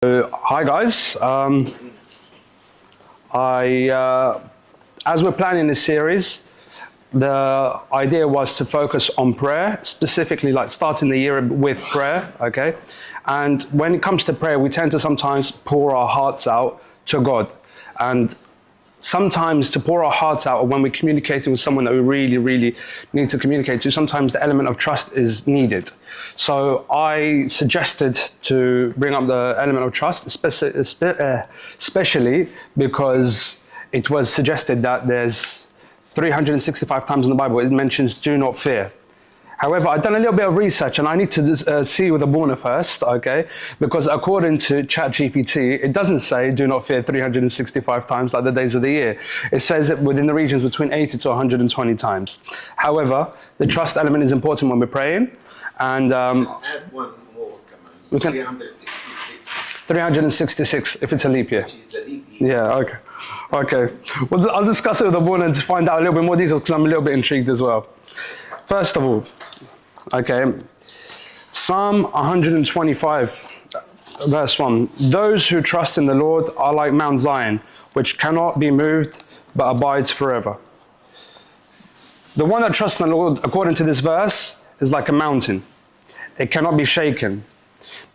Hi guys, as we're planning this series, the idea was to focus on prayer, specifically like starting the year with prayer, okay? And when it comes to prayer, we tend to sometimes pour our hearts out to God. And sometimes to pour our hearts out, or when we're communicating with someone that we really need to communicate to, sometimes the element of trust is needed. So I suggested to bring up the element of trust, especially because it was suggested that there's 365 times in the Bible it mentions do not fear. However, I've done a little bit of research and I need to see with Abuna first, okay? Because according to ChatGPT, it doesn't say do not fear 365 times like the days of the year. It says it within the regions between 80 to 120 times. However, the trust element is important when we're praying. And add one more command, 366. 366 if it's a leap year. Which is the leap year. Yeah, okay. Okay. Well, I'll discuss it with Abuna to find out a little bit more details because I'm a little bit intrigued as well. First of all, okay, Psalm 125, verse 1. Those who trust in the Lord are like Mount Zion, which cannot be moved, but abides forever. The one that trusts in the Lord, according to this verse, is like a mountain. It cannot be shaken.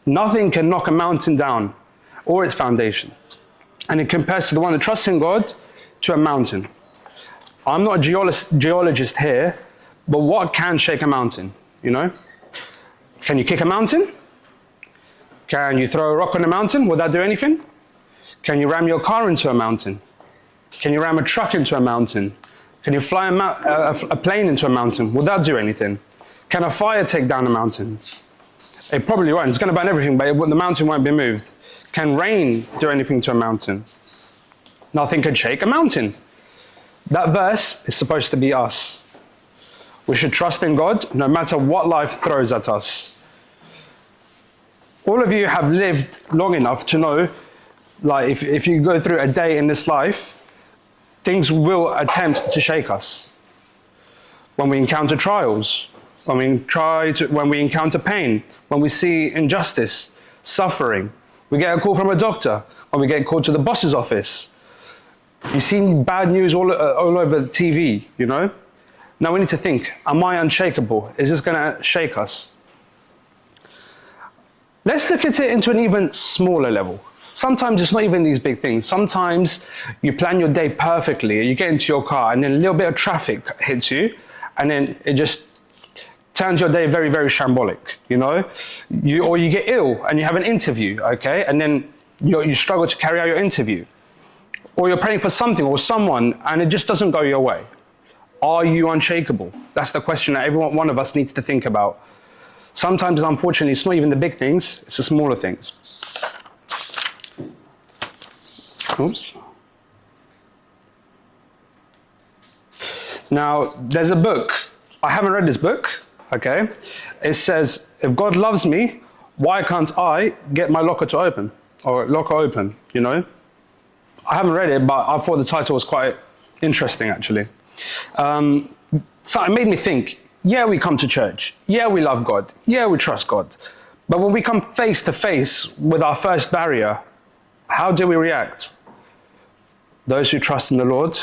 Nothing can knock a mountain down or its foundation. And it compares to the one that trusts in God to a mountain. I'm not a geologist here, but what can shake a mountain, you know? Can you kick a mountain? Can you throw a rock on a mountain? Would that do anything? Can you ram your car into a mountain? Can you ram a truck into a mountain? Can you fly a plane into a mountain? Would that do anything? Can a fire take down a mountain? It probably won't. It's going to burn everything, but the mountain won't be moved. Can rain do anything to a mountain? Nothing can shake a mountain. That verse is supposed to be us. We should trust in God no matter what life throws at us. All of you have lived long enough to know, like if you go through a day in this life, things will attempt to shake us. When we encounter trials, when we encounter pain, when we see injustice, suffering, we get a call from a doctor, when we get called to the boss's office. You see bad news all over the TV, you know? Now we need to think, am I unshakable? Is this going to shake us? Let's look at it into an even smaller level. Sometimes it's not even these big things. Sometimes you plan your day perfectly, you get into your car and then a little bit of traffic hits you and then it just turns your day very shambolic, you know? Or you get ill and you have an interview, okay? And then you struggle to carry out your interview. Or you're praying for something or someone and it just doesn't go your way. Are you unshakable? That's the question that one of us needs to think about. Sometimes, unfortunately, it's not even the big things, it's the smaller things. Oops. Now, there's a book. I haven't read this book, okay? It says, if God loves me, why can't I get my locker to open? Or locker open, you know? I haven't read it, but I thought the title was quite interesting, actually. So it made me think, yeah, we come to church. Yeah, we love God. Yeah, we trust God. But when we come face to face with our first barrier, how do we react? Those who trust in the Lord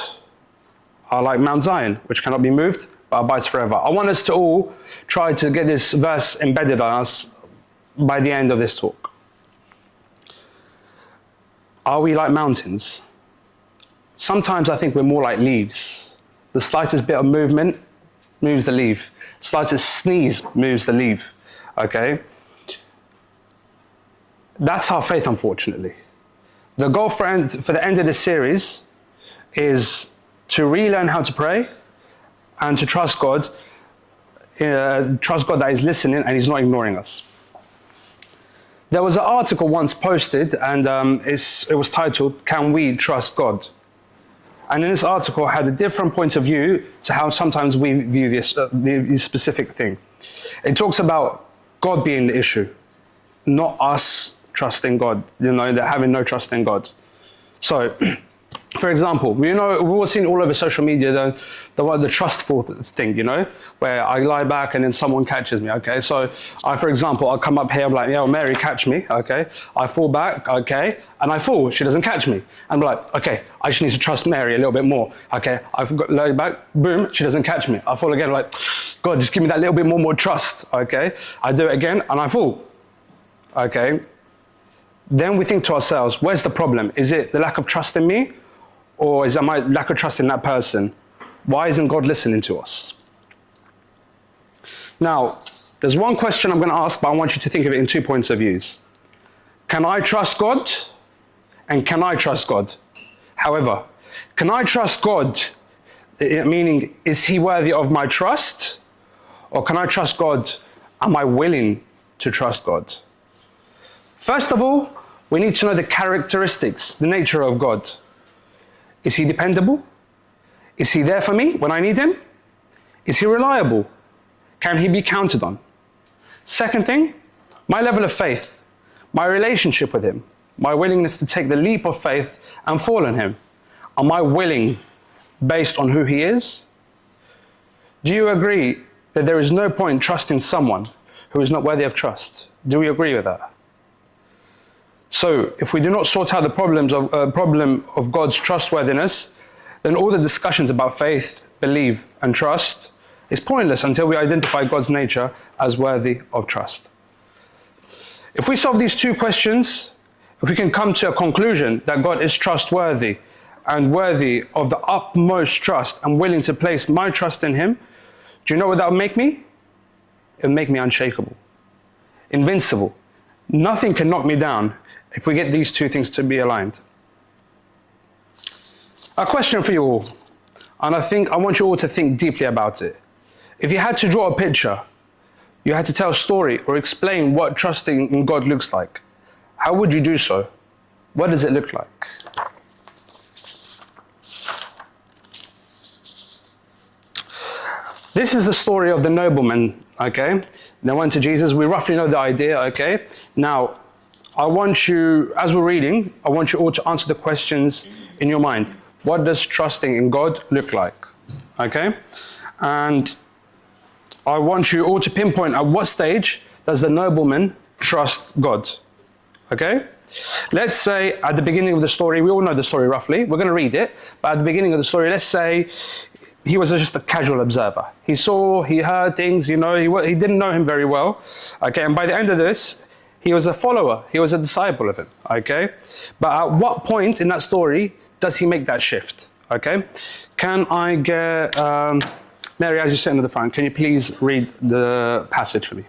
are like Mount Zion, which cannot be moved, but abides forever. I want us to all try to get this verse embedded on us by the end of this talk. Are we like mountains? Sometimes I think we're more like leaves. The slightest bit of movement moves the leaf. Slightest sneeze moves the leaf, okay? That's our faith, unfortunately. The goal for the end of this series is to relearn how to pray and to trust God that He's listening and He's not ignoring us. There was an article once posted and it was titled, Can We Trust God? And in this article had a different point of view to how sometimes we view this specific thing. It talks about God being the issue, not us trusting God, you know, that having no trust in God. So, For example, we've all seen all over social media the trustful thing, where I lie back and then someone catches me, okay? So for example, I'll come up here, I'm like, yo, Mary, catch me, okay? I fall back, okay? And I fall, she doesn't catch me. I'm like, okay, I just need to trust Mary a little bit more, okay? I've got lie back, boom, she doesn't catch me. I fall again, like, God, just give me that little bit more trust, okay? I do it again and I fall, okay? Then we think to ourselves, where's the problem? Is it the lack of trust in me? Or is it my lack of trust in that person? Why isn't God listening to us? Now, there's one question I'm going to ask, but I want you to think of it in 2 points of views. Can I trust God? And can I trust God? However, can I trust God, meaning, is he worthy of my trust? Or can I trust God? Am I willing to trust God? First of all, we need to know the characteristics, the nature of God. Is he dependable? Is he there for me when I need him? Is he reliable? Can he be counted on? Second thing, my level of faith, my relationship with him, my willingness to take the leap of faith and fall on him. Am I willing based on who he is? Do you agree that there is no point trusting someone who is not worthy of trust? Do we agree with that? So if we do not sort out the problem of God's trustworthiness, then all the discussions about faith, belief, and trust is pointless until we identify God's nature as worthy of trust. If we solve these 2 questions, if we can come to a conclusion that God is trustworthy and worthy of the utmost trust and willing to place my trust in him, do you know what that would make me? It would make me unshakable, invincible. Nothing can knock me down if we get these 2 things to be aligned. A question for you all, and I want you all to think deeply about it. If you had to draw a picture, you had to tell a story or explain what trusting in God looks like, how would you do so? What does it look like? This is the story of the nobleman, okay? They went to Jesus. We roughly know the idea, okay? Now, I want you, as we're reading, I want you all to answer the questions in your mind. What does trusting in God look like? Okay? And I want you all to pinpoint at what stage does the nobleman trust God? Okay? Let's say at the beginning of the story, we all know the story roughly. We're going to read it. But at the beginning of the story, let's say he was just a casual observer. He saw, he heard things, he didn't know him very well. Okay? And by the end of this, he was a follower. He was a disciple of him, okay? But at what point in that story does he make that shift, okay? Can I get, Mary, as you sit in the front, can you please read the passage for me?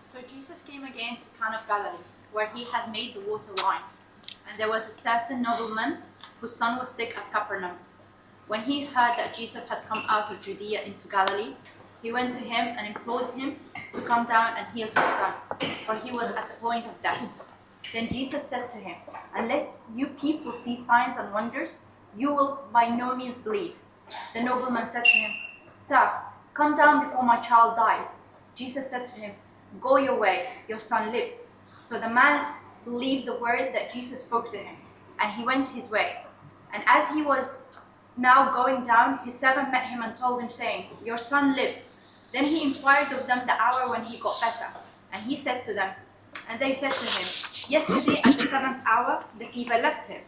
So Jesus came again to Cana of Galilee, where he had made the water wine. And there was a certain nobleman whose son was sick at Capernaum. When he heard that Jesus had come out of Judea into Galilee, he went to him and implored him to come down and heal his son, for he was at the point of death. Then Jesus said to him, "Unless you people see signs and wonders, you will by no means believe." The nobleman said to him, "Sir, come down before my child dies." Jesus said to him, "Go your way, your son lives." So the man believed the word that Jesus spoke to him, and he went his way. And as he was now going down, his servant met him and told him, saying, "Your son lives." Then he inquired of them the hour when he got better. And he said to them, and they said to him, "Yesterday at the 7th hour, the fever left him."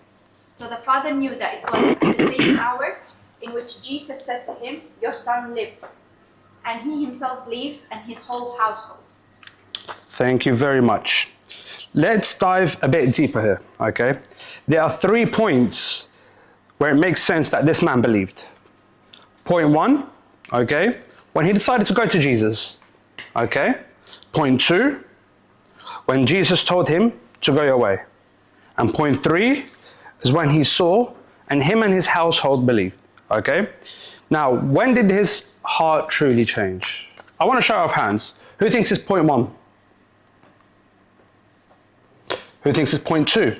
So the father knew that it was at the same hour in which Jesus said to him, "Your son lives." And he himself believed, and his whole household. Thank you very much. Let's dive a bit deeper here, okay? There are 3 points where it makes sense that this man believed. Point 1, okay, when he decided to go to Jesus, okay? Point 2, when Jesus told him to go away. And point 3 is when he saw and him and his household believed, okay? Now, when did his heart truly change? I want to show of hands. Who thinks it's point 1? Who thinks it's point 2?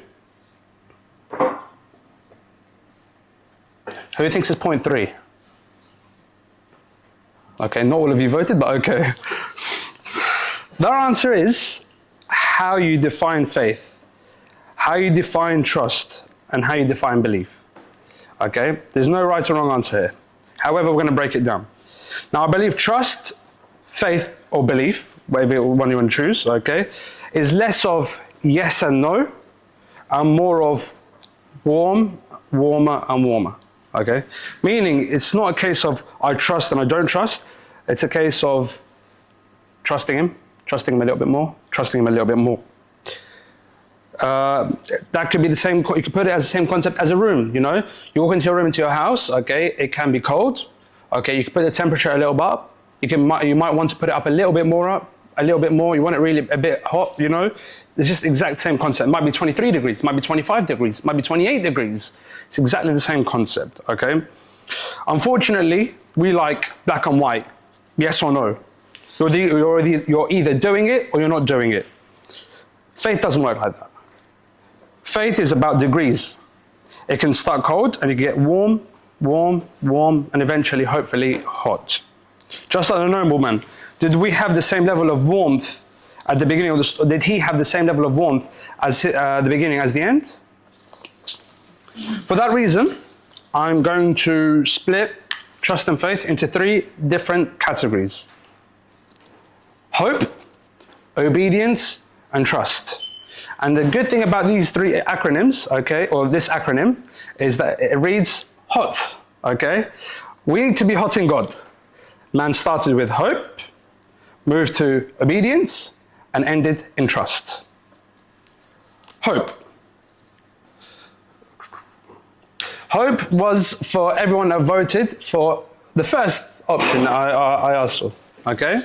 Who thinks it's point 3? Okay, not all of you voted, but okay. The answer is how you define faith, how you define trust, and how you define belief. Okay? There's no right or wrong answer here. However, we're going to break it down. Now, I believe trust, faith, or belief, whatever one you want to choose, okay, is less of yes and no, and more of warm, warmer, and warmer. Okay? Meaning, it's not a case of I trust and I don't trust. It's a case of trusting him a little bit more, trusting him a little bit more. That could be the same, you could put it as the same concept as a room, you know? You walk into your room, into your house, okay, it can be cold, okay, you can put the temperature a little bit up, you might want to put it up a little bit more up, a little bit more, you want it really a bit hot, you know? It's just the exact same concept. It might be 23 degrees, might be 25 degrees, might be 28 degrees. It's exactly the same concept, okay? Unfortunately, we like black and white, yes or no. You're either doing it or you're not doing it. Faith doesn't work like that. Faith is about degrees. It can start cold and you get warm, warm, warm, and eventually, hopefully, hot. Just like the nobleman, did we have the same level of warmth at the beginning of the story? Did he have the same level of warmth as the beginning as the end? For that reason, I'm going to split trust and faith into 3 different categories. Hope, obedience, and trust. And the good thing about these 3 acronyms, okay, or this acronym, is that it reads hot, okay? We need to be hot in God. Man started with hope, moved to obedience, and ended in trust. Hope. Hope was for everyone that voted for the first option I asked for, okay?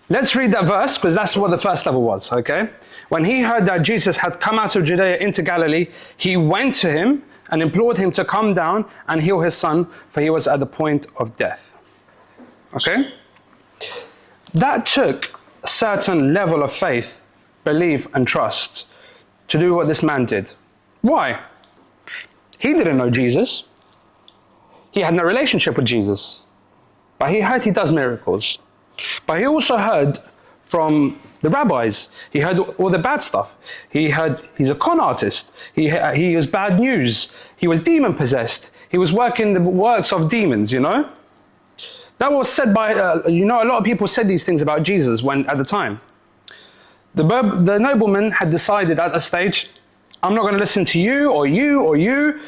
Let's read that verse, because that's what the first level was, okay? When he heard that Jesus had come out of Judea into Galilee, he went to him and implored him to come down and heal his son, for he was at the point of death. Okay? That took a certain level of faith, belief, and trust to do what this man did. Why? He didn't know Jesus. He had no relationship with Jesus. But he heard he does miracles. But he also heard from the rabbis. He heard all the bad stuff. He heard he's a con artist. He was bad news. He was demon possessed. He was working the works of demons, you know? That was said by, a lot of people said these things about Jesus at the time. The nobleman had decided at that stage, I'm not going to listen to you or you or you.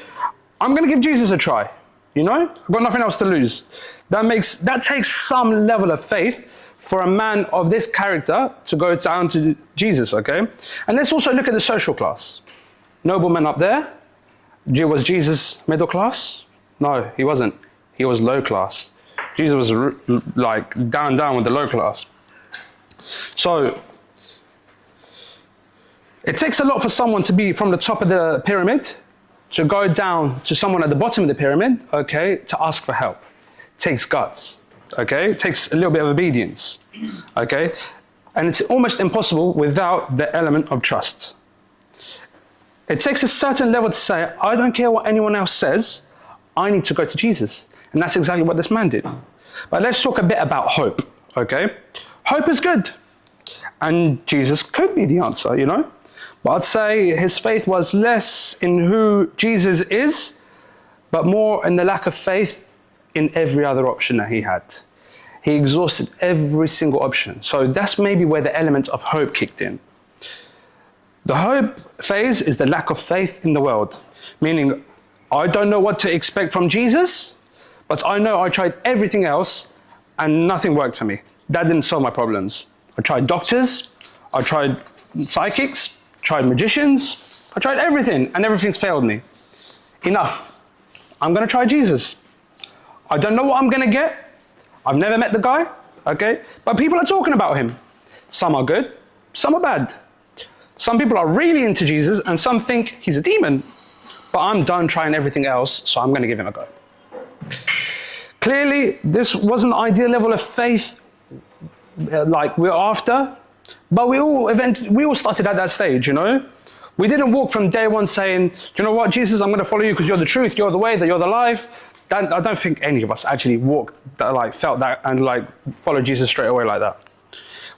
I'm going to give Jesus a try. You know, I've got nothing else to lose. That takes some level of faith for a man of this character to go down to Jesus, okay? And let's also look at the social class. Nobleman up there, was Jesus middle class? No, he wasn't. He was low class. Jesus was like down with the low class. So, it takes a lot for someone to be from the top of the pyramid to go down to someone at the bottom of the pyramid, okay, to ask for help. It takes guts, okay? It takes a little bit of obedience, okay? And it's almost impossible without the element of trust. It takes a certain level to say, I don't care what anyone else says, I need to go to Jesus. And that's exactly what this man did. But let's talk a bit about hope, okay? Hope is good. And Jesus could be the answer, you know? But I'd say his faith was less in who Jesus is, but more in the lack of faith in every other option that he had. He exhausted every single option. So that's maybe where the element of hope kicked in. The hope phase is the lack of faith in the world, meaning I don't know what to expect from Jesus, but I know I tried everything else and nothing worked for me. That didn't solve my problems. I tried doctors, I tried psychics, tried magicians, I tried everything and everything's failed me. Enough. I'm going to try Jesus. I don't know what I'm going to get. I've never met the guy, okay? But people are talking about him. Some are good, some are bad. Some people are really into Jesus and some think he's a demon. But I'm done trying everything else, so I'm going to give him a go. Clearly, this wasn't the ideal level of faith like we're after, but we all started at that stage, you know? We didn't walk from day one saying, do you know what, Jesus, I'm going to follow you because you're the truth, you're the way, you're the life. I don't think any of us actually felt that and followed Jesus straight away like that.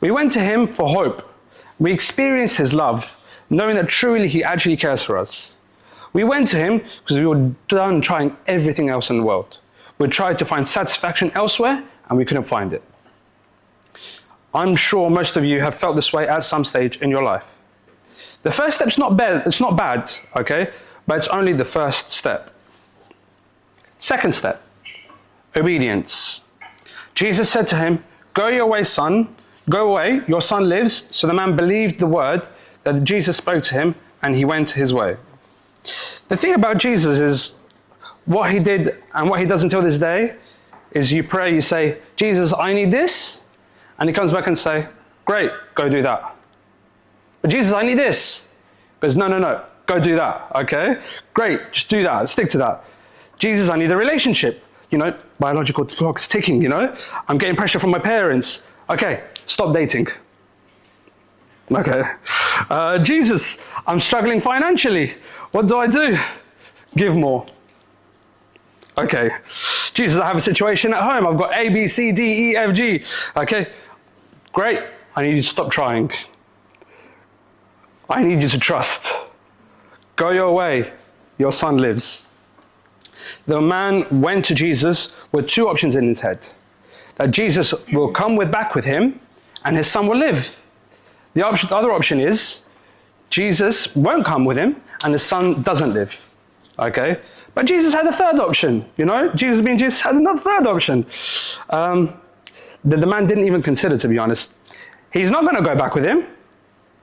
We went to him for hope. We experienced his love, knowing that truly he actually cares for us. We went to him because we were done trying everything else in the world. We tried to find satisfaction elsewhere, and we couldn't find it. I'm sure most of you have felt this way at some stage in your life. The first step's not bad, okay? But it's only the first step. Second step, obedience. Jesus said to him, "Go your way, son. Go away, your son lives." So the man believed the word that Jesus spoke to him, and he went his way. The thing about Jesus is, what he did and what he does until this day is you pray, you say, "Jesus, I need this." And he comes back and say, "Great, go do that." "But Jesus, I need this." He goes, no, go do that, okay? "Great, just do that, stick to that." "Jesus, I need a relationship." Biological clock's ticking, "I'm getting pressure from my parents." "Okay, stop dating." "Okay. Jesus, I'm struggling financially. What do I do?" "Give more." "Okay. Jesus, I have a situation at home. I've got A, B, C, D, E, F, G." "Okay. Great. I need you to stop trying. I need you to trust. Go your way. Your son lives." The man went to Jesus with two options in his head. That Jesus will come back with him and his son will live. The other option is Jesus won't come with him and his son doesn't live. Okay? But Jesus had a third option, Jesus being Jesus had another third option. The man didn't even consider, to be honest. He's not going to go back with him,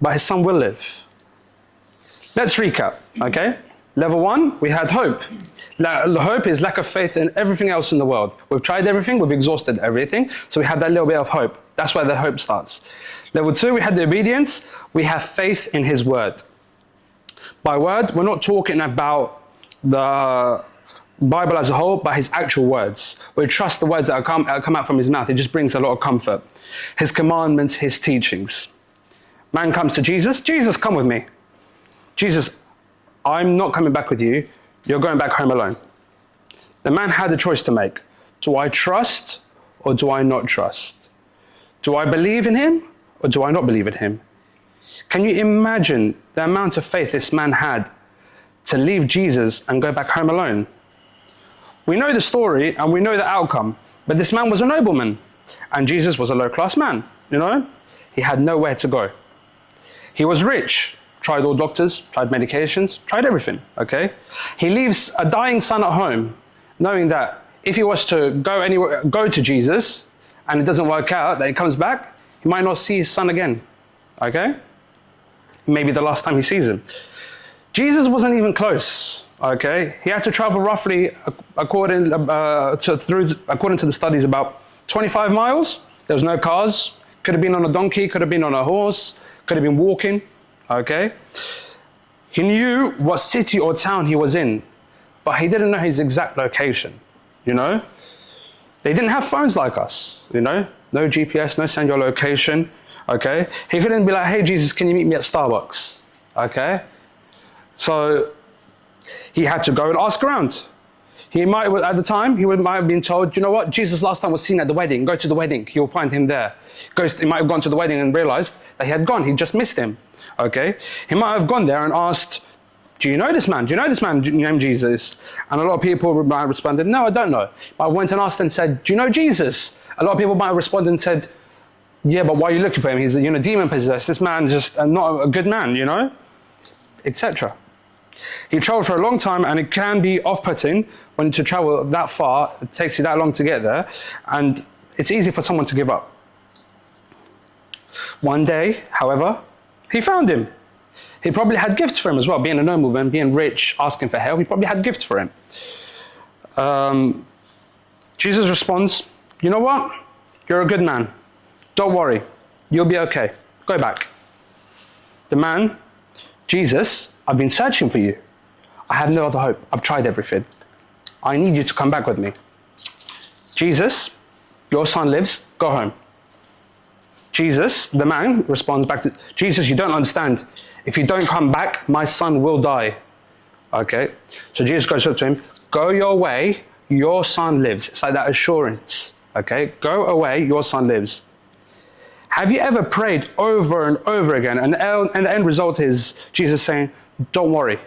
but his son will live. Let's recap, okay? Level 1, we had hope. Hope is lack of faith in everything else in the world. We've tried everything, we've exhausted everything, so we have that little bit of hope. That's where the hope starts. Level 2, we had the obedience. We have faith in his word. By word, we're not talking about the Bible as a whole, but his actual words. We trust the words that come out from his mouth. It just brings a lot of comfort. His commandments, his teachings. Man comes to Jesus. "Jesus, come with me." "Jesus, I'm not coming back with you. You're going back home alone." The man had a choice to make. Do I trust or do I not trust? Do I believe in him or do I not believe in him? Can you imagine the amount of faith this man had to leave Jesus and go back home alone? We know the story and we know the outcome, but this man was a nobleman and Jesus was a low-class man, He had nowhere to go. He was rich, tried all doctors, tried medications, tried everything, okay? He leaves a dying son at home, knowing that if he was to go to Jesus and it doesn't work out, that he comes back, he might not see his son again, okay? Maybe the last time he sees him. Jesus wasn't even close, okay? He had to travel roughly, according to the studies, about 25 miles. There was no cars. Could have been on a donkey, could have been on a horse, could have been walking, okay? He knew what city or town he was in, but he didn't know his exact location, They didn't have phones like us, No GPS, no send your location, okay? He couldn't be like, "Hey, Jesus, can you meet me at Starbucks?" Okay? So he had to go and ask around. Might have been told, "You know what? Jesus last time was seen at the wedding. Go to the wedding. You'll find him there." He might have gone to the wedding and realized that he had gone. He just missed him. Okay? He might have gone there and asked, "Do you know this man? Do you know this man named Jesus?" And a lot of people might have responded, "No, I don't know." But I went and asked and said, "Do you know Jesus?" A lot of people might have responded and said, "Yeah, but why are you looking for him? He's demon possessed. This man's just not a good man, etc. He traveled for a long time, and it can be off-putting when to travel that far. It takes you that long to get there, and it's easy for someone to give up. One day, however, he found him. He probably had gifts for him as well. Being a nobleman, being rich, asking for help, he probably had gifts for him. Jesus responds, "You know what? You're a good man. Don't worry. You'll be okay. Go back." The man, "Jesus, I've been searching for you. I have no other hope. I've tried everything. I need you to come back with me." "Jesus, your son lives. Go home." The man responds back to, "Jesus, you don't understand. If you don't come back, my son will die." Okay? So Jesus goes up to him, "Go your way, your son lives." It's like that assurance. Okay? Go away, your son lives. Have you ever prayed over and over again, and the end result is Jesus saying, "Don't worry,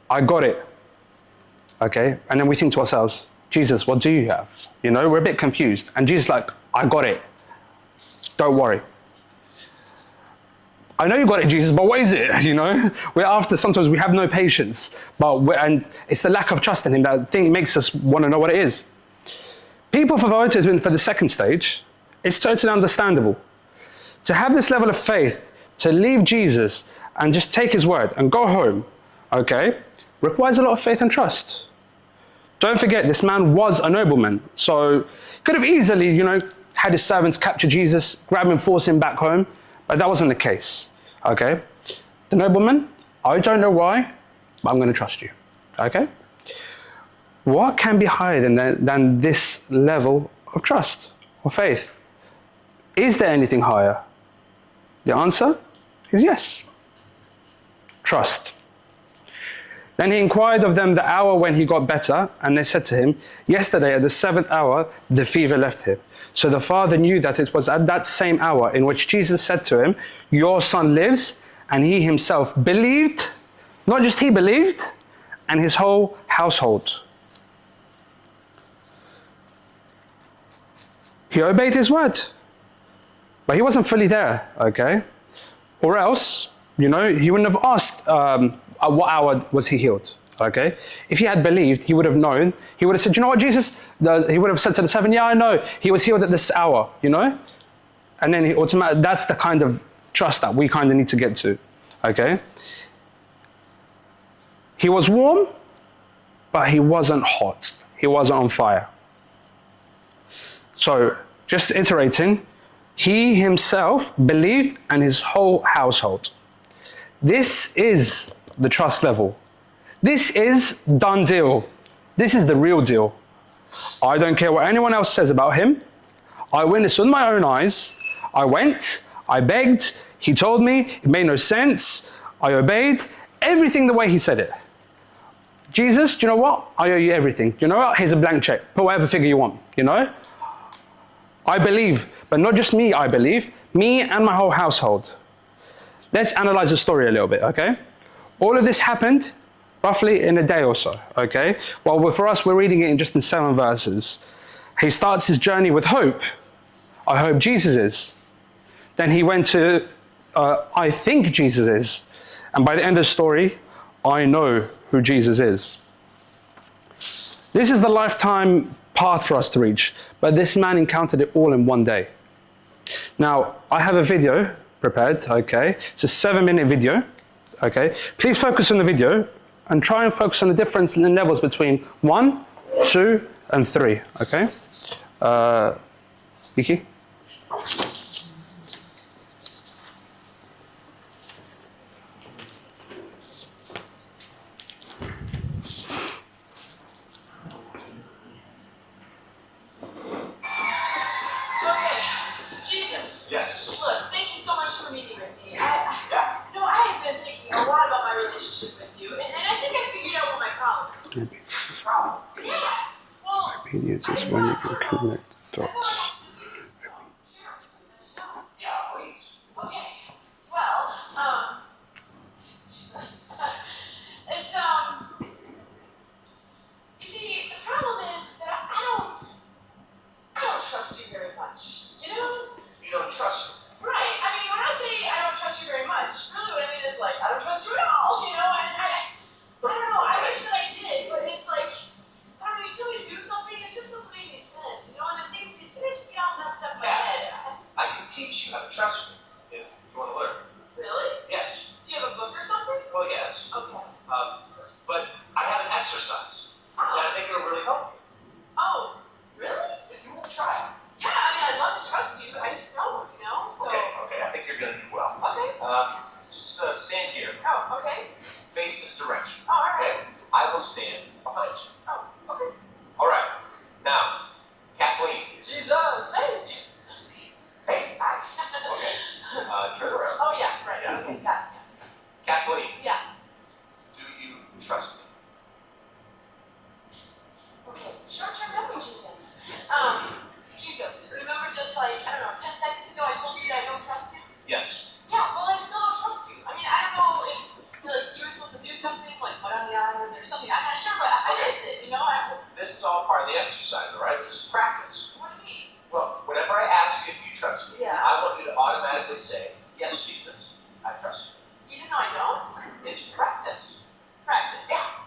I got it. Okay? And then we think to ourselves, Jesus, what do you have? You know, we're a bit confused. And Jesus is like, I got it. Don't worry. I know you got it, Jesus, but what is it? You know, sometimes we have no patience, and it's the lack of trust in him that thing makes us want to know what it is. People have voted in for the second stage. It's totally understandable. To have this level of faith, to leave Jesus and just take his word and go home, okay, requires a lot of faith and trust. Don't forget, this man was a nobleman, so he could have easily, you know, had his servants capture Jesus, grab him, force him back home, but that wasn't the case, okay? The nobleman, I don't know why, but I'm going to trust you, okay? What can be higher than this level of trust or faith? Is there anything higher? The answer is yes. Trust. Then he inquired of them the hour when he got better, and they said to him, yesterday at the 7th hour, the fever left him. So the father knew that it was at that same hour in which Jesus said to him, your son lives, and he himself believed, not just he believed, and his whole household. He obeyed his word, but he wasn't fully there, okay? Or else, you know, he wouldn't have asked at what hour was he healed, okay? If he had believed, he would have known. He would have said, you know what, Jesus? He would have said to the servant, yeah, I know. He was healed at this hour, you know? And then that's the kind of trust that we kind of need to get to, okay? He was warm, but he wasn't hot. He wasn't on fire. So, just iterating, he himself believed and his whole household. This is the trust level. This is done deal. This is the real deal. I don't care what anyone else says about him. I witnessed with my own eyes. I went, I begged, he told me, it made no sense. I obeyed everything the way he said it. Jesus, do you know what? I owe you everything. Do you know what? Here's a blank check. Put whatever figure you want, you know? I believe, but not just me, I believe, me and my whole household. Let's analyze the story a little bit, okay? All of this happened roughly in a day or so, okay? Well, for us, we're reading it in 7 verses. He starts his journey with hope. I hope Jesus is. Then he went to, I think Jesus is. And by the end of the story, I know who Jesus is. This is the lifetime path for us to reach, but this man encountered it all in one day. Now, I have a video prepared, okay? It's a 7-minute video, okay? Please focus on the video and try and focus on the difference in levels between 1, 2, and 3, okay? Vicky? Yes. Look, thank you so much for meeting with me. I have been thinking a lot about my relationship with you, and I think I figured out what my problem is. Problem? Yeah. Well, Obedience is when you can connect the dots. Yeah, please. okay. Well, it's, you see, the problem is that I don't trust you very much, you know? You don't trust me. Right. I mean, when I say I don't trust you very much, really what I mean is like, I don't trust you at all, you know? I don't know, I wish that I did, but it's like, I don't know, you tell me to do something, it just doesn't make any sense, you know? And then things just get all messed up in my head. I can teach you how to trust me if you want to learn. Really? Yes. Do you have a book or something? Well, yes. Okay. But I have an exercise that I think it'll really help you. Oh, really? If you want to try it. Yeah, I mean, I'd love to trust you, I just don't, you know? So, Okay, I think you're going to do well. Okay. Just stand here. Oh, okay. Face this direction. Oh, all right. Okay? I will stand behind you. Oh, okay. All right. Now, Kathleen. Jesus, hey. Hey. Okay. Turn around. Oh, yeah, right. Yeah. Okay, got it. Kathleen, Yeah. do you trust me? something like put on the eyes or something. I'm not sure, but I missed it. You know, This is all part of the exercise, all right? This is practice. what do you mean? Well, whenever I ask you if you trust me, Yeah. I want you to automatically say, yes, Jesus, I trust you. Even though I don't? It's practice. Practice. Yeah.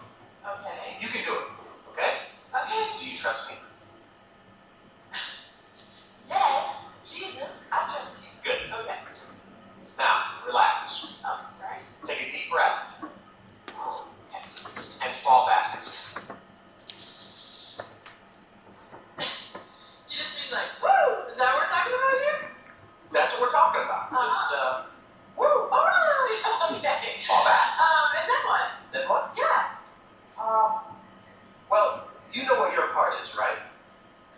Okay. You can do it, okay? Okay. Do you trust me? Yes, Jesus, I trust you. Good. Okay. Now, relax. Oh, sorry. Take a deep breath Okay. and fall back. You just mean like, woo! Is that what we're talking about here? That's what we're talking about. Just, woo! All right. Okay. Fall back. And then what? Then what? Yeah. Well, you know what your part is, right?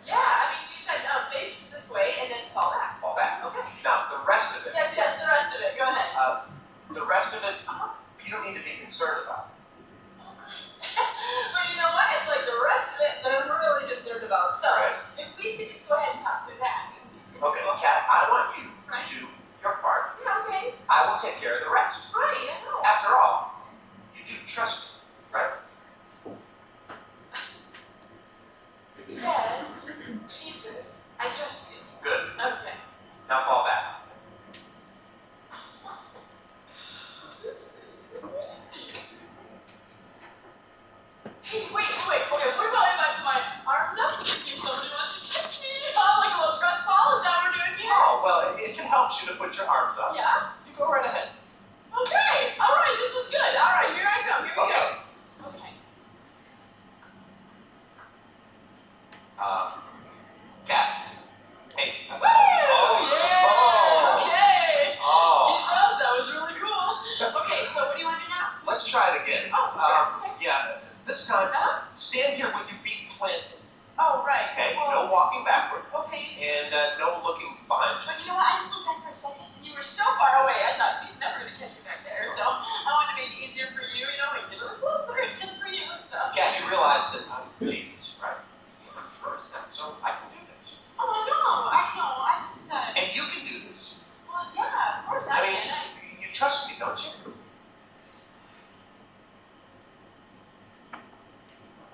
Yeah. I mean, you said face this way and then fall back. Fall back. Okay. Now, the rest of it. Yes, the rest of it. Go ahead. The rest of it, you don't need to be concerned about. But you know what? It's like the rest of it that I'm really concerned about. So, Right. if we could just go ahead and talk through that. Okay, Kat, I want you to do your part. Yeah, okay. I will take care of the rest. Right, I know. After all, you do trust me, right? Yes, Jesus, I trust you. Good. Okay. Now fall back. Hey, wait. Okay, what about if I put my arms up and somebody wants to catch me? Oh, like a little trust fall? Is that what we're doing here? Oh, well, if it helps you to put your arms up, Yeah. you go right ahead. Okay. All right, this is good. All right, here I come. Here we Okay. go. Okay. Kat. Hey. Woo! Oh, Yeah. oh. Okay. Oh. Jesus, that was really cool. Okay, so what do you want to do now? Let's try it again. Oh, sure. Okay. Yeah, this time, Huh? stand here with your feet planted, Oh, right. okay? Well, No walking backward, okay. and no looking behind you. But you know what? I just looked back for a second and you were so far away. I thought he's never going to catch me back there. So I wanted to make it easier for you, and get a little closer just for you. So. Kat, you realize that I'm Jesus, right? First, so I can do this. Oh, no. I know. I just. And you can do this. Well, yeah, of course. I I mean, mean, nice. you trust me, don't you?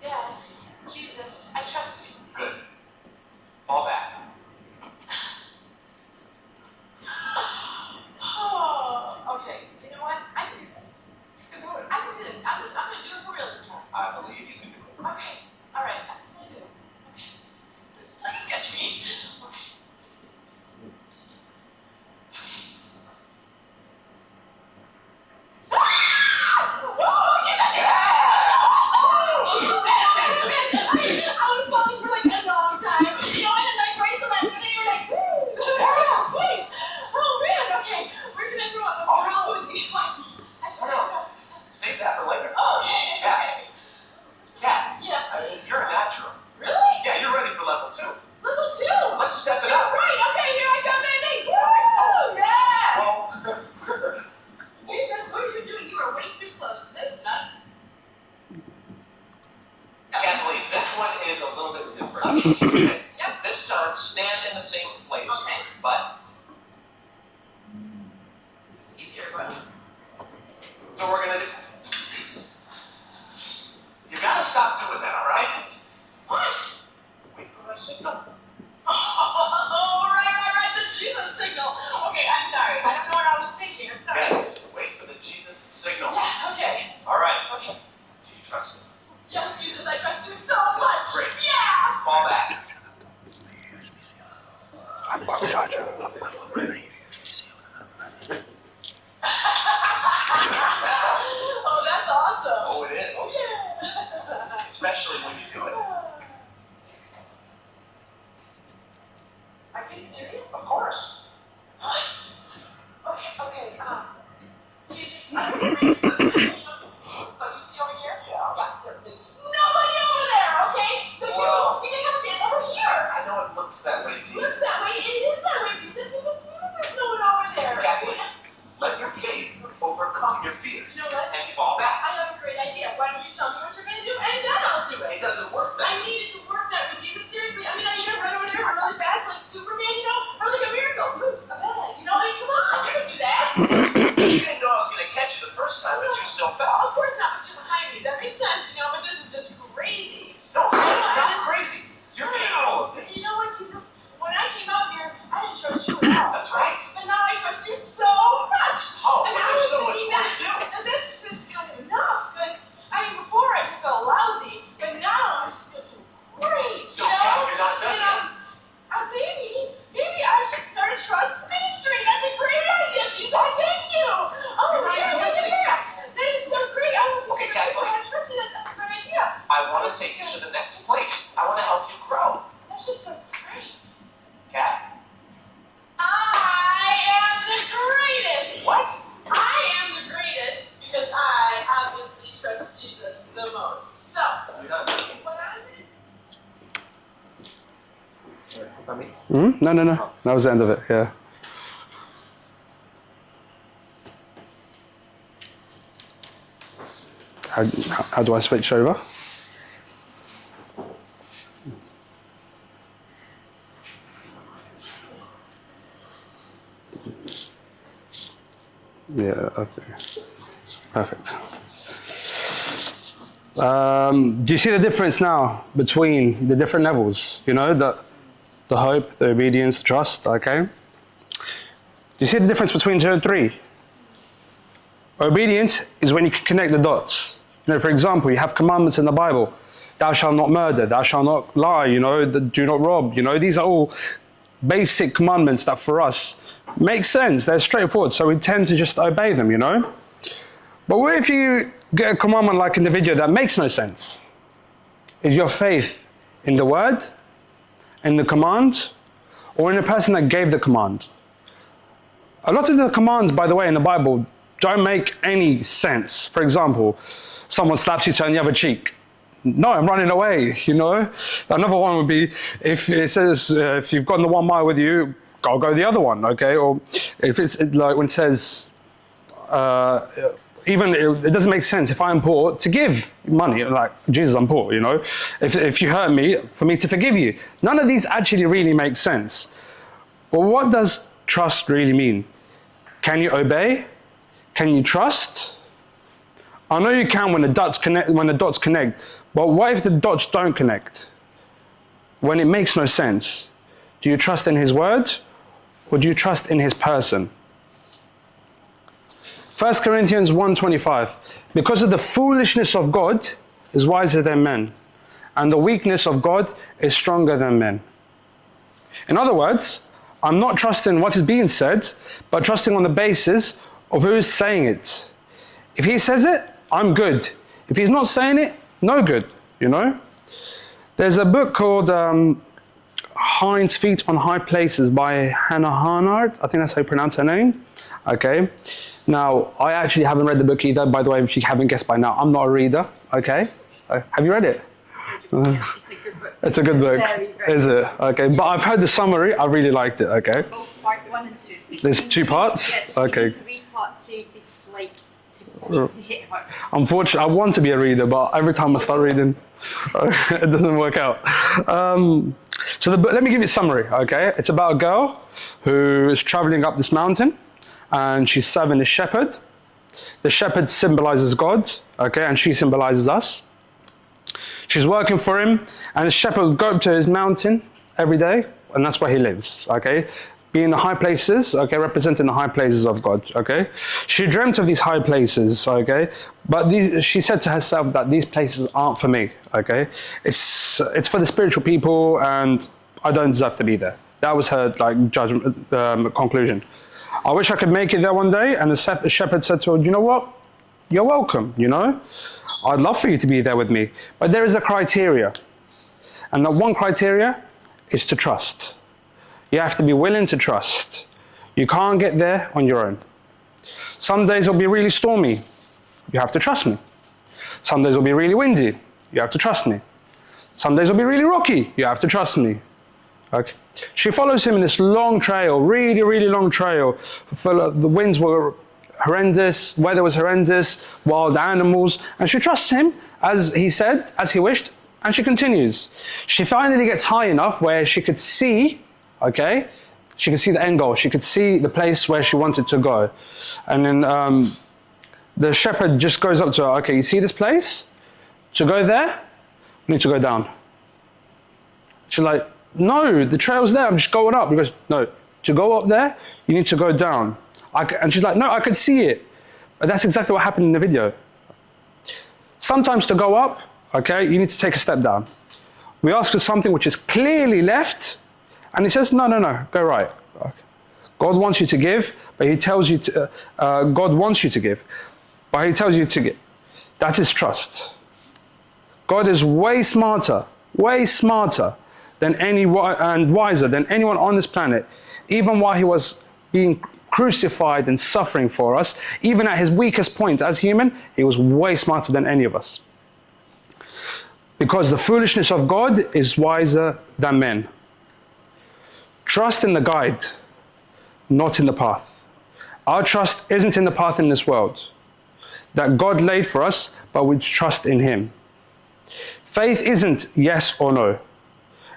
Yes. Jesus, I trust you. Good. Fall back. Oh, okay. You know what? I can do this. You can do it. I can do this. I'm going to do it for real this time. I believe you can do it. Okay. All right. I'm just going to do it. Okay. Please catch me. Okay. Oh, Jesus! I was falling for like a long time. You know, and then like right the last minute, you were like, yeah, sweet. Oh man, okay. We're gonna do it. We're always I just Save that for later. Oh, okay. Yeah. Kat, Yeah. I mean, you're a natural. Really? Yeah, you're ready for level 2. Level 2. Let's step it up. Right. Okay. Here I come, baby. Woo! Yeah. Well, Jesus, what are you doing? You are way too close. This nut. Kathleen, this one is a little bit different. Okay? Yep. This time, stand in the same place, Okay. but Easier, but. so we're gonna do. You gotta stop doing that, all right? What? Wait for my signal. Oh, right. The Jesus signal. Okay, I'm sorry. I don't know what I was thinking. I'm sorry. Yes. Wait for the Jesus signal. Yeah. Okay. All right. Okay. Do you trust me? Yes, Jesus, I trust you so much. Great. Yeah. Fall back. Oh, that's awesome. Oh, it is. Yeah. Especially when you do it. Are you serious? Of course. What? Okay, Jesus, I'm ready for the so you see over here? Yeah. There's nobody over there, okay? So Well- you need to come stand over here. I know it looks that way to you. Looks that way, it is that way, Jesus. You can see that there's not behind me. That makes sense, you know, but this is just crazy. No, it's not crazy. You're making all of this. You know what, Jesus? When I came out here, I didn't trust you at all. That's right. But now I trust you so much. Oh, and but I there's was so much thinking more to do. that this is just kind of enough. Because, I mean, before I just felt lousy. But now I just feel so great. No, Cal, you're not done yet. Maybe I should start a trust ministry. That's a great idea, Jesus. Thank you. Oh, You're not even listening to me. That is so great. I want to Okay, teach guys, you look. how to trust you. That's a great idea. I want to take you to the next place. I want to help you grow. That's just so great. Cat? I am the greatest. What? I am the greatest because I obviously trust Jesus the most. So, You're not done. what I'm No. That was the end of it, yeah. How do I switch over? Yeah, okay. Perfect. Do you see the difference now between the different levels? You know, the hope, the obedience, the trust, okay? Do you see the difference between 2 and 3? Obedience is when you can connect the dots. You know, for example, you have commandments in the Bible. Thou shalt not murder, thou shalt not lie, you know, do not rob, you know. These are all basic commandments that for us make sense. They're straightforward, so we tend to just obey them, you know. But what if you get a commandment like in the video that makes no sense? Is your faith in the word, in the command, or in the person that gave the command? A lot of the commands, by the way, in the Bible don't make any sense. For example, someone slaps you, turn the other cheek. No, I'm running away, you know. Another one would be, if it says, if you've gone the 1 mile with you, I'll go the other one, okay? Or if it's like when it says, even it doesn't make sense if I'm poor to give money, like, Jesus, I'm poor, you know? If you hurt me, for me to forgive you. None of these actually really make sense. But what does trust really mean? Can you obey? Can you trust? I know you can when the dots connect, but what if the dots don't connect? When it makes no sense? Do you trust in his word, or do you trust in his person? 1 Corinthians 1:25, because of the foolishness of God is wiser than men, and the weakness of God is stronger than men. In other words, I'm not trusting what is being said, but trusting on the basis of who is saying it. If he says it, I'm good. If he's not saying it, no good, you know? There's a book called Hind's Feet on High Places by Phil Hana. I think that's how you pronounce her name. Okay. Now, I actually haven't read the book either. By the way, if you haven't guessed by now, I'm not a reader. Okay. Have you read it? It's a good book. It's a good book. Very, very Is it? Okay. But I've heard the summary. I really liked it. Okay. Both part 1 and 2. There's 2 parts? Yes. Okay. You need to read part 2 to hit home. Unfortunately, I want to be a reader, but every time I start reading, it doesn't work out. Let me give you a summary, okay? It's about a girl who is traveling up this mountain, and she's serving a shepherd. The shepherd symbolizes God, okay, and she symbolizes us. She's working for him, and the shepherd will go up to his mountain every day, and that's where he lives, okay? Be in the high places, okay, representing the high places of God, okay? She dreamt of these high places, okay? But she said to herself that these places aren't for me, okay? It's for the spiritual people, and I don't deserve to be there. That was her judgment, conclusion. I wish I could make it there one day, and the shepherd said to her, you know what? You're welcome, you know? I'd love for you to be there with me. But there is a criteria. And that one criteria is to trust. You have to be willing to trust. You can't get there on your own. Some days will be really stormy. You have to trust me. Some days will be really windy. You have to trust me. Some days will be really rocky. You have to trust me. Okay. She follows him in this long trail, really, really long trail. The winds were horrendous, weather was horrendous, wild animals, and she trusts him, as he said, as he wished, and she continues. She finally gets high enough where she could see, okay, she could see the end goal. She could see the place where she wanted to go. And then the shepherd just goes up to her, okay, you see this place? To go there, we need to go down. She's like, no, the trail's there, I'm just going up. He goes, no, to go up there, you need to go down. And she's like, no, I could see it. But that's exactly what happened in the video. Sometimes to go up, okay, you need to take a step down. We ask for something which is clearly left, and he says, no, go right. Okay. God wants you to give, but he tells you to, God wants you to give, but he tells you to give. That is trust. God is way smarter than and wiser than anyone on this planet. Even while he was being crucified and suffering for us, even at his weakest point as human, he was way smarter than any of us. Because the foolishness of God is wiser than men. Trust in the guide, not in the path. Our trust isn't in the path in this world that God laid for us, but we trust in him. Faith isn't yes or no.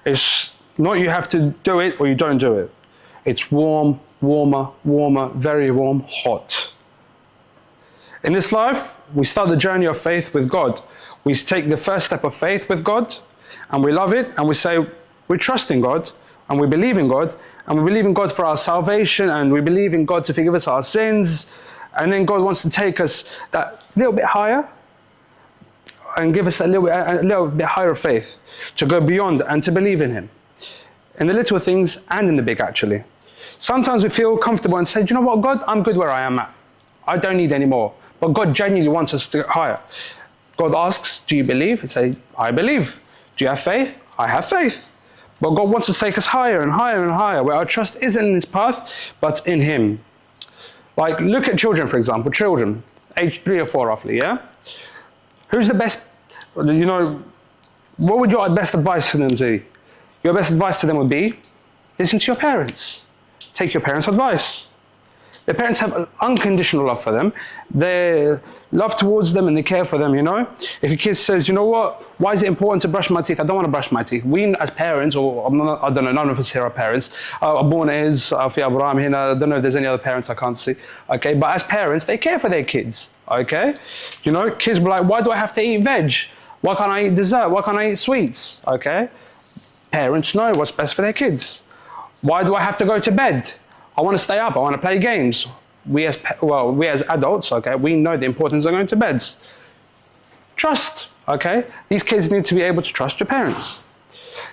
It's not you have to do it or you don't do it. It's warm, warmer, very warm, hot. In this life, we start the journey of faith with God. We take the first step of faith with God, and we love it, and we say, we trust in God, and we believe in God, and we believe in God for our salvation, and we believe in God to forgive us our sins, and then God wants to take us that little bit higher, and give us a little bit higher faith, to go beyond and to believe in him. In the little things and in the big, actually. Sometimes we feel comfortable and say, do you know what, God, I'm good where I am at. I don't need any more. But God genuinely wants us to get higher. God asks, do you believe? We say, I believe. Do you have faith? I have faith. But God wants to take us higher and higher and higher, where our trust isn't in his path, but in him. Like, look at children, for example. Children, age 3 or 4 roughly, yeah? Who's the best, you know, what would your best advice for them be? Your best advice to them would be, listen to your parents. Take your parents' advice. Their parents have unconditional love for them. They love towards them and they care for them, you know? If your kid says, you know what, why is it important to brush my teeth? I don't want to brush my teeth. We as parents, or I don't know, none of us here are parents. Abuna is, Fi Abraham here, I don't know if there's any other parents I can't see. Okay, but as parents, they care for their kids, okay? You know, kids will be like, why do I have to eat veg? Why can't I eat dessert? Why can't I eat sweets? Okay? Parents know what's best for their kids. Why do I have to go to bed? I want to stay up, I want to play games. We as adults, okay, we know the importance of going to bed. Trust, okay? These kids need to be able to trust your parents.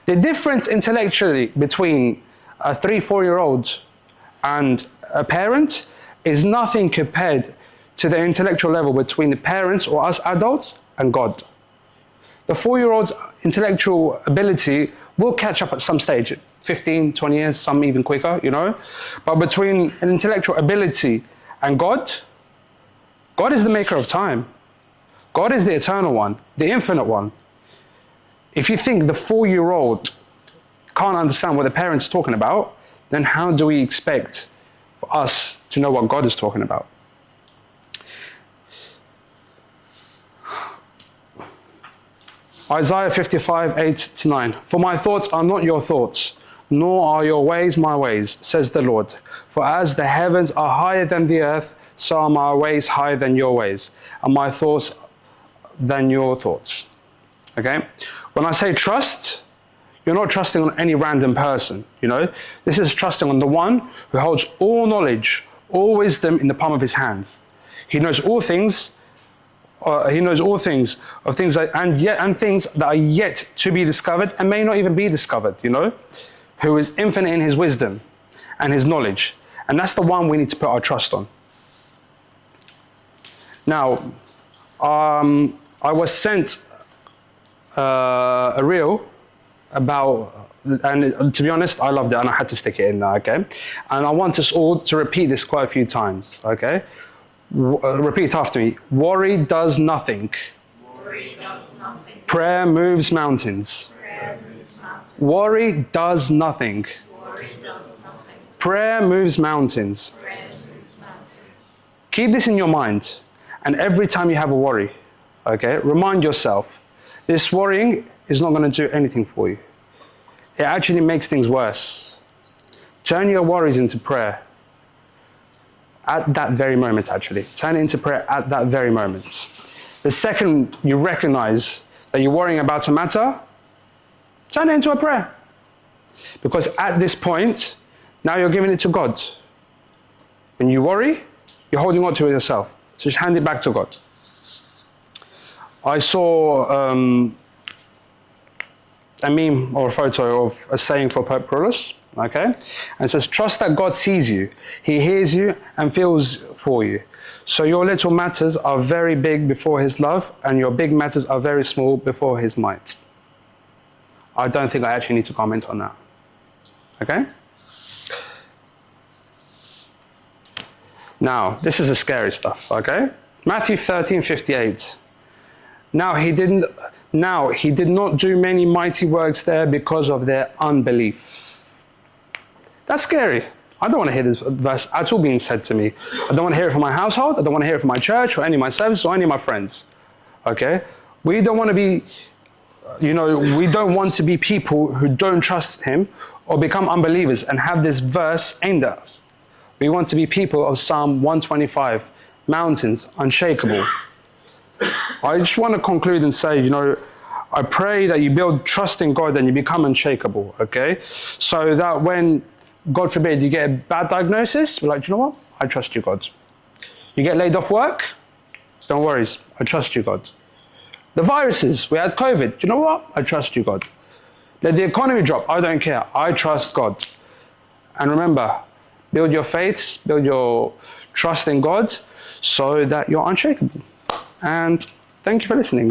The difference intellectually between a 3-4-year-old and a parent is nothing compared to the intellectual level between the parents or us adults and God. The 4-year-old's intellectual ability will catch up at some stage, 15, 20 years, some even quicker, you know. But between an intellectual ability and God, God is the maker of time. God is the eternal one, the infinite one. If you think the 4-year-old can't understand what the parent's talking about, then how do we expect for us to know what God is talking about? Isaiah 55, 8-9. For my thoughts are not your thoughts, nor are your ways my ways, says the Lord. For as the heavens are higher than the earth, so are my ways higher than your ways, and my thoughts than your thoughts. Okay? When I say trust, you're not trusting on any random person, you know? This is trusting on the one who holds all knowledge, all wisdom in the palm of his hands. He knows all things. He knows all things of things and things that are yet to be discovered and may not even be discovered, you know, who is infinite in his wisdom and his knowledge. And that's the one we need to put our trust on. Now, I was sent a reel about, and to be honest, I loved it and I had to stick it in there, okay? And I want us all to repeat this quite a few times, okay? Repeat after me. Worry does nothing. Worry does nothing. Prayer moves mountains. Prayer moves mountains. Worry does nothing. Worry does nothing. Prayer moves mountains. Prayer moves mountains. Keep this in your mind, and every time you have a worry, okay, remind yourself, this worrying is not going to do anything for you. It actually makes things worse. Turn your worries into prayer. at that very moment, actually. Turn it into prayer at that very moment. The second you recognize that you're worrying about a matter, turn it into a prayer. Because at this point, now you're giving it to God. When you worry, you're holding on to it yourself. So just hand it back to God. I saw a meme or a photo of a saying for Pope Carolus, okay? And it says, trust that God sees you, he hears you and feels for you. So your little matters are very big before his love, and your big matters are very small before his might. I don't think I actually need to comment on that, okay? Now, this is the scary stuff, okay? Matthew 13:58. Now he did not do many mighty works there because of their unbelief. That's scary. I don't want to hear this verse at all being said to me. I don't want to hear it from my household. I don't want to hear it from my church or any of my services or any of my friends. Okay? We don't want to be, we don't want to be people who don't trust him or become unbelievers and have this verse aimed at us. We want to be people of Psalm 125, mountains, unshakable. I just want to conclude and say, I pray that you build trust in God and you become unshakable, okay? So that when, God forbid, you get a bad diagnosis, you're like, do you know what? I trust you, God. You get laid off work? Don't worry, I trust you, God. The viruses, we had COVID, do you know what? I trust you, God. Let the economy drop, I don't care. I trust God. And remember, build your faith, build your trust in God so that you're unshakable. And thank you for listening.